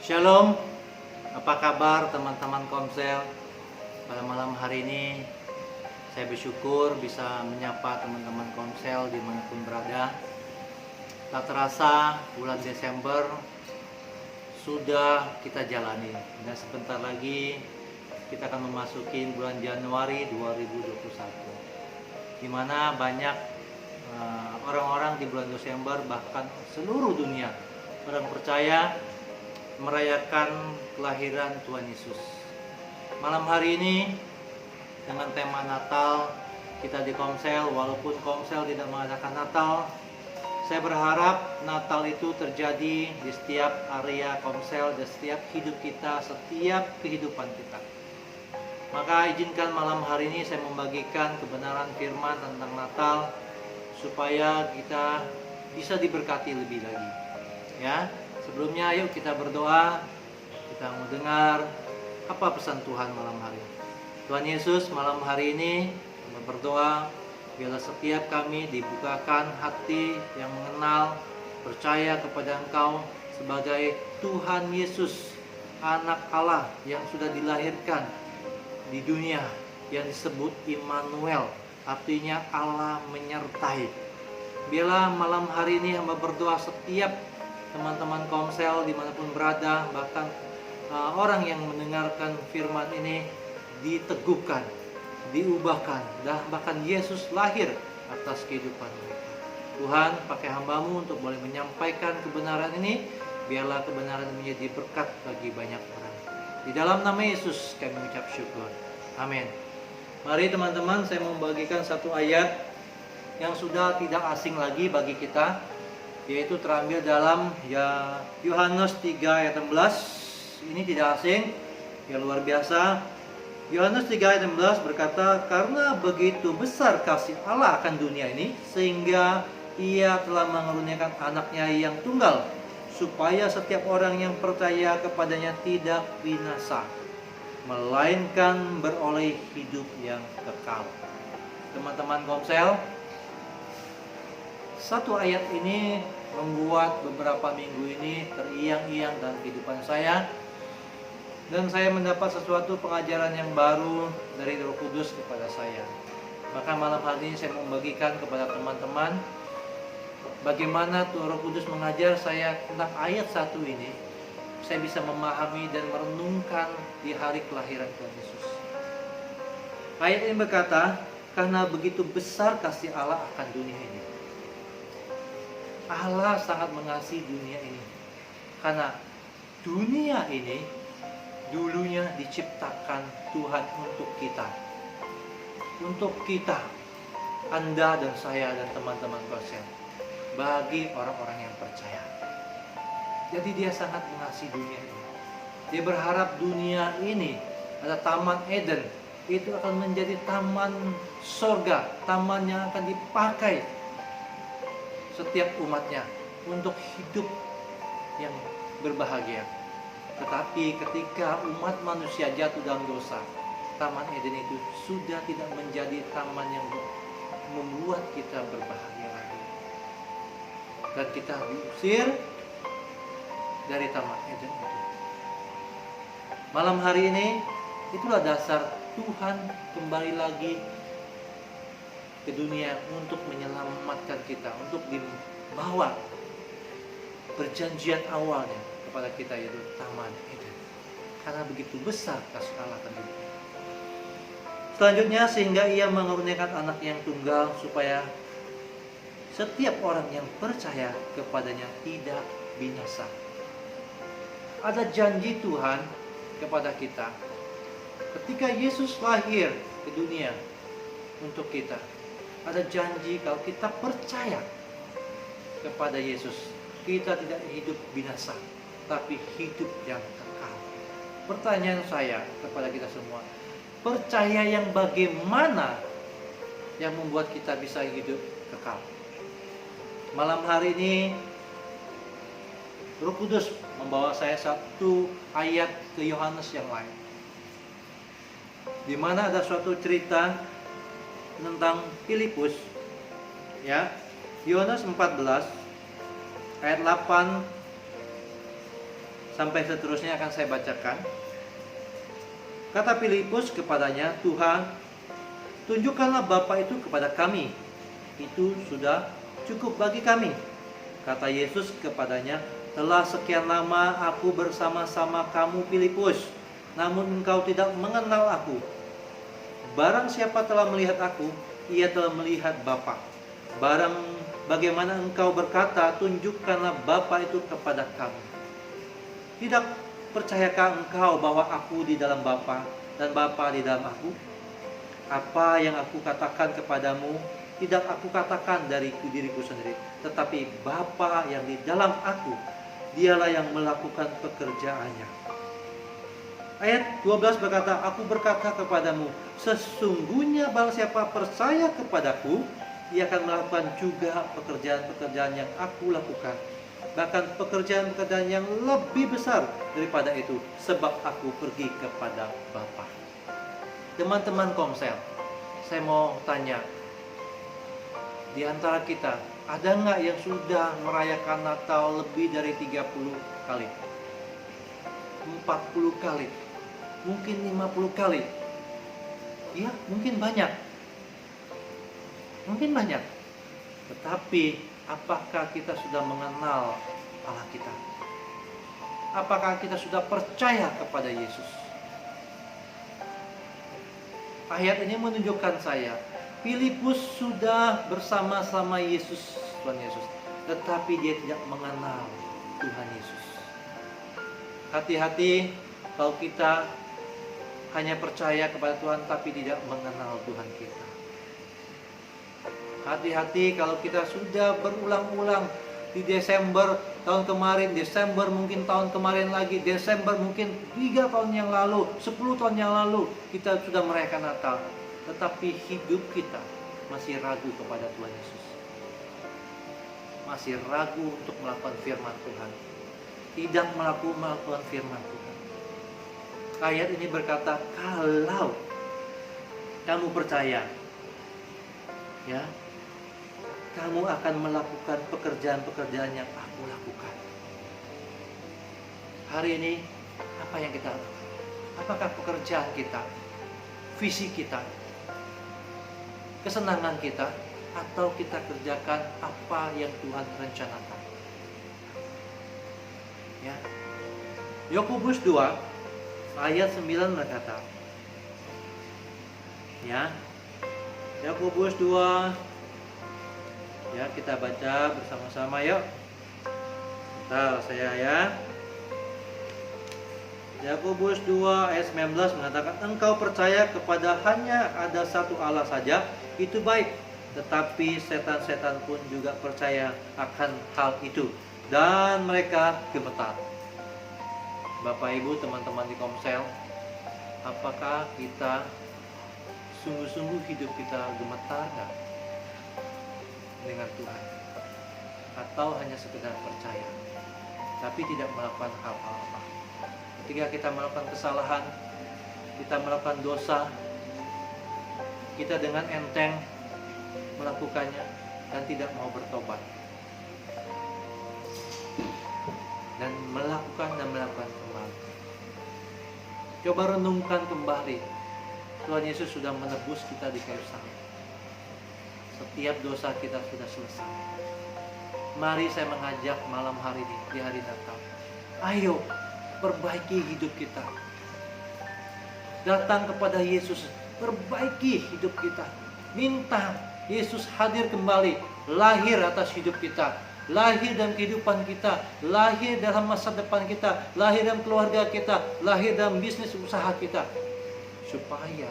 Shalom, apa kabar teman-teman Komsel? Pada malam hari ini saya bersyukur bisa menyapa teman-teman Komsel dimanapun berada. Tak terasa bulan Desember sudah kita jalani dan sebentar lagi kita akan memasuki bulan Januari 2021, di mana banyak orang-orang di bulan Desember, bahkan seluruh dunia orang percaya merayakan kelahiran Tuhan Yesus. Malam hari ini dengan tema Natal, kita di Komsel, walaupun Komsel tidak mengadakan Natal, saya berharap Natal itu terjadi di setiap area Komsel, di setiap hidup kita, setiap kehidupan kita. Maka izinkan malam hari ini saya membagikan kebenaran firman tentang Natal, supaya kita bisa diberkati lebih lagi. Ya, sebelumnya ayo kita berdoa. Kita mau dengar apa pesan Tuhan malam hari ini. Tuhan Yesus, malam hari ini kami berdoa, biarlah setiap kami dibukakan hati yang mengenal, percaya kepada Engkau sebagai Tuhan Yesus, anak Allah yang sudah dilahirkan di dunia, yang disebut Immanuel, artinya Allah menyertai. Biarlah malam hari ini hamba berdoa setiap teman-teman Komsel dimanapun berada, bahkan orang yang mendengarkan firman ini diteguhkan, diubahkan, dan bahkan Yesus lahir atas kehidupan mereka. Tuhan, pakai hambamu untuk boleh menyampaikan kebenaran ini, biarlah kebenaran menjadi berkat bagi banyak orang. Di dalam nama Yesus kami mengucap syukur. Amin. Mari teman-teman, saya mau membagikan satu ayat yang sudah tidak asing lagi bagi kita, yaitu terambil dalam Yohanes 3 ayat 16. Ini tidak asing, ya luar biasa. Yohanes 3 ayat 16 berkata, karena begitu besar kasih Allah akan dunia ini, sehingga Ia telah mengaruniakan anaknya yang tunggal, supaya setiap orang yang percaya kepadanya tidak binasa, melainkan beroleh hidup yang kekal. Teman-teman Komsel, satu ayat ini membuat beberapa minggu ini teriang-iang dalam kehidupan saya, dan saya mendapat sesuatu pengajaran yang baru dari Roh Kudus kepada saya. Maka malam hari ini saya membagikan kepada teman-teman bagaimana Roh Kudus mengajar saya tentang ayat satu ini. Saya bisa memahami dan merenungkan di hari kelahiran Tuhan Yesus. Ayat ini berkata, karena begitu besar kasih Allah akan dunia ini. Allah sangat mengasihi dunia ini, karena dunia ini dulunya diciptakan Tuhan untuk kita, Anda dan saya dan teman-teman Komsel, bagi orang-orang yang percaya. Jadi Dia sangat mengasihi dunia ini. Dia berharap dunia ini, ada Taman Eden, itu akan menjadi taman sorga, taman yang akan dipakai setiap umatnya untuk hidup yang berbahagia. Tetapi ketika umat manusia jatuh dalam dosa, Taman Eden itu sudah tidak menjadi taman yang membuat kita berbahagia lagi, dan kita diusir dari Taman Eden itu. Malam hari ini itulah dasar Tuhan kembali lagi ke dunia untuk menyelamatkan kita, untuk dibawa perjanjian awalnya kepada kita, yaitu Taman Eden. Karena begitu besar kasih Allah akan dunia. Selanjutnya, sehingga Ia mengaruniakan anak yang tunggal, supaya setiap orang yang percaya kepadanya tidak binasa. Ada janji Tuhan kepada kita ketika Yesus lahir ke dunia untuk kita. Ada janji kalau kita percaya kepada Yesus, kita tidak hidup binasa, tapi hidup yang kekal. Pertanyaan saya kepada kita semua, percaya yang bagaimana yang membuat kita bisa hidup kekal? Malam hari ini Roh Kudus membawa saya satu ayat ke Yohanes yang lain, di mana ada suatu cerita tentang Filipus, ya. Yohanes 14 ayat 8 sampai seterusnya akan saya bacakan. Kata Filipus kepadanya, Tuhan, tunjukkanlah Bapa itu kepada kami. Itu sudah cukup bagi kami. Kata Yesus kepadanya, telah sekian lama aku bersama-sama kamu Filipus, namun engkau tidak mengenal aku. Barang siapa telah melihat aku, ia telah melihat Bapa. Barang bagaimana engkau berkata, tunjukkanlah Bapa itu kepada kami. Tidak percayakah engkau bahwa aku di dalam Bapa dan Bapa di dalam aku? Apa yang aku katakan kepadamu, tidak aku katakan dari diriku sendiri, tetapi Bapa yang di dalam aku, dialah yang melakukan pekerjaannya. Ayat 12 berkata, aku berkata kepadamu, sesungguhnya barang siapa percaya kepadaku, ia akan melakukan juga pekerjaan-pekerjaan yang aku lakukan. Bahkan pekerjaan-pekerjaan yang lebih besar daripada itu, sebab aku pergi kepada Bapa. Teman-teman Komsel, saya mau tanya, di antara kita, ada nggak yang sudah merayakan Natal lebih dari 30 kali? 40 kali? Mungkin 50 kali? Ya, mungkin banyak. Mungkin banyak. Tetapi, apakah kita sudah mengenal Allah kita? Apakah kita sudah percaya kepada Yesus? Ayat ini menunjukkan saya, Filipus sudah bersama-sama Yesus, Tuhan Yesus, tetapi dia tidak mengenal Tuhan Yesus. Hati-hati kalau kita hanya percaya kepada Tuhan tapi tidak mengenal Tuhan kita. Hati-hati kalau kita sudah berulang-ulang di Desember tahun kemarin, Desember mungkin tahun kemarin lagi, Desember mungkin 3 tahun yang lalu, 10 tahun yang lalu kita sudah merayakan Natal, tetapi hidup kita masih ragu kepada Tuhan Yesus. Masih ragu untuk melakukan firman Tuhan. Tidak melakukan firman Tuhan. Ayat ini berkata, kalau kamu percaya, ya, kamu akan melakukan pekerjaan-pekerjaan yang aku lakukan. Hari ini, apa yang kita lakukan? Apakah pekerjaan kita, visi kita, kesenangan kita, atau kita kerjakan apa yang Tuhan rencanakan? Ya. Yakobus 2 ayat 9 berkata, ya, Yakobus 2, ya, kita baca bersama-sama yuk. Bentar saya ya. Yakobus 2 ayat 19 mengatakan, engkau percaya kepada hanya ada satu Allah saja, itu baik. Tetapi setan-setan pun juga percaya akan hal itu, dan mereka gemetar. Bapak Ibu, teman-teman di Komsel, apakah kita sungguh-sungguh hidup kita gemetar gak dengan Tuhan? Atau hanya sekedar percaya tapi tidak melakukan hal-hal apa? Ketika kita melakukan kesalahan, kita melakukan dosa, kita dengan enteng melakukannya dan tidak mau bertobat, dan melakukan kembali. Coba renungkan kembali, Tuhan Yesus sudah menebus kita di kayu salib. Setiap dosa kita sudah selesai. Mari saya mengajak malam hari ini, di hari Natal, ayo perbaiki hidup kita. Datang kepada Yesus, perbaiki hidup kita. Minta Yesus hadir kembali, lahir atas hidup kita, lahir dalam kehidupan kita, lahir dalam masa depan kita, lahir dalam keluarga kita, lahir dalam bisnis usaha kita, supaya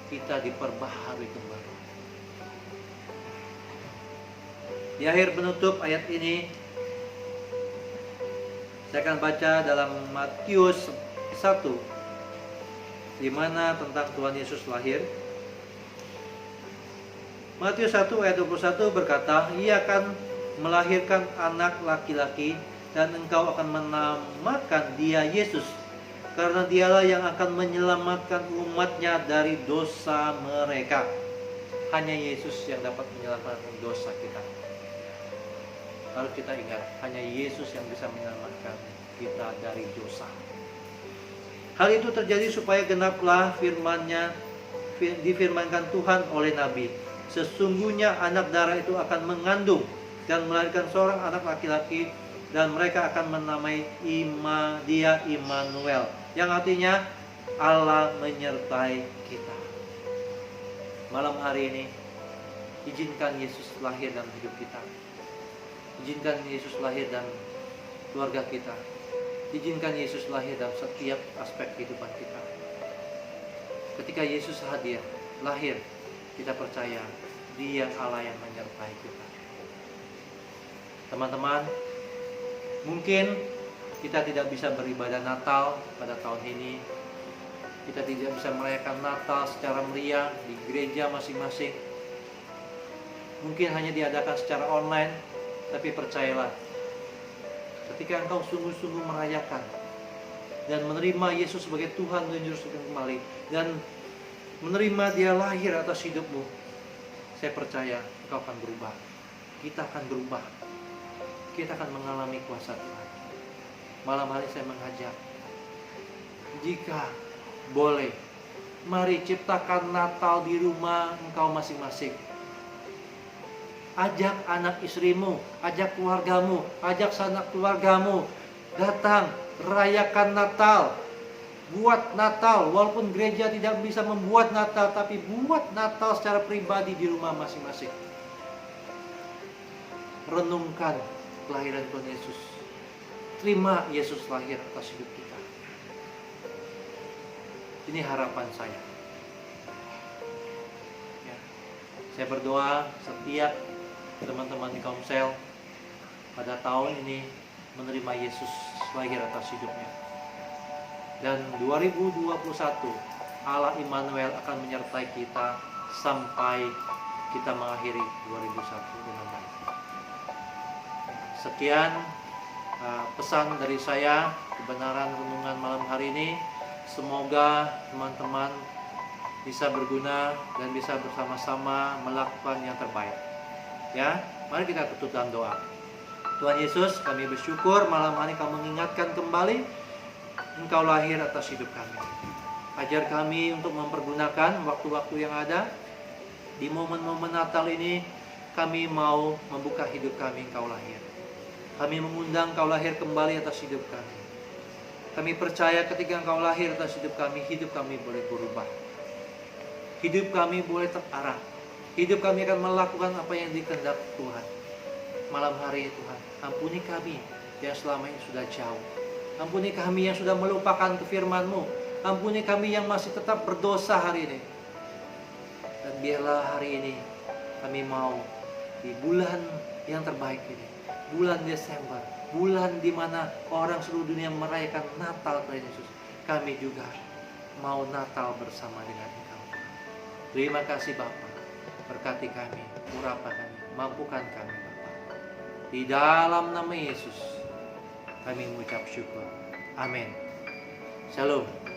kita diperbaharui kembali. Di akhir penutup ayat ini, saya akan baca dalam Matius 1, di mana tentang Tuhan Yesus lahir. Matius 1 ayat 21 berkata, ia akan melahirkan anak laki-laki, dan engkau akan menamakan dia Yesus, karena dialah yang akan menyelamatkan umatnya dari dosa mereka. Hanya Yesus yang dapat menyelamatkan dosa kita. Harus kita ingat, hanya Yesus yang bisa menyelamatkan kita dari dosa. Hal itu terjadi supaya genaplah difirmankan Tuhan oleh Nabi. Sesungguhnya anak darah itu akan mengandung dan melahirkan seorang anak laki-laki, dan mereka akan menamai dia Immanuel, yang artinya Allah menyertai kita. Malam hari ini, izinkan Yesus lahir dalam hidup kita. Izinkan Yesus lahir dalam keluarga kita. Izinkan Yesus lahir dalam setiap aspek kehidupan kita. Ketika Yesus lahir, kita percaya Dia Allah yang menyertai kita. Teman-teman, mungkin kita tidak bisa beribadah Natal pada tahun ini. Kita tidak bisa merayakan Natal secara meriah di gereja masing-masing. Mungkin hanya diadakan secara online, tapi percayalah, ketika engkau sungguh-sungguh merayakan dan menerima Yesus sebagai Tuhan dan Juru Selamat kembali, dan menerima Dia lahir atas hidupmu, saya percaya engkau akan berubah. Kita akan berubah. Kita akan mengalami kuasa Tuhan. Malam hari saya mengajak, jika boleh, mari ciptakan Natal di rumah engkau masing-masing. Ajak anak istrimu, ajak keluargamu, ajak sanak keluargamu datang, rayakan Natal. Buat Natal, walaupun gereja tidak bisa membuat Natal, tapi buat Natal secara pribadi di rumah masing-masing. Renungkan kelahiran Tuhan Yesus. Terima Yesus lahir atas hidup kita. Ini harapan saya. Ya. Saya berdoa setiap teman-teman di Komsel pada tahun ini menerima Yesus lahir atas hidupnya. Dan 2021 Allah Immanuel akan menyertai kita sampai kita mengakhiri 2001 dengan baik. Sekian pesan dari saya, kebenaran renungan malam hari ini. Semoga teman-teman bisa berguna dan bisa bersama-sama melakukan yang terbaik. Ya, mari kita tutup dalam doa. Tuhan Yesus, kami bersyukur malam hari Kau mengingatkan kembali Engkau lahir atas hidup kami. Ajar kami untuk mempergunakan waktu-waktu yang ada. Di momen-momen Natal ini, kami mau membuka hidup kami Engkau lahir. Kami mengundang Engkau lahir kembali atas hidup kami. Kami percaya ketika Engkau lahir atas hidup kami boleh berubah. Hidup kami boleh terarah. Hidup kami akan melakukan apa yang dikehendaki Tuhan. Malam hari Tuhan, ampuni kami yang selama ini sudah jauh. Ampuni kami yang sudah melupakan firman-Mu. Ampuni kami yang masih tetap berdosa hari ini. Dan biarlah hari ini kami mau di bulan yang terbaik ini, bulan Desember, bulan di mana orang seluruh dunia merayakan Natal Tuhan Yesus, kami juga mau Natal bersama dengan Engkau. Terima kasih Bapa. Berkati kami, urapi kami, mampukan kami Bapa. Di dalam nama Yesus kami mengucap syukur. Amin. Shalom.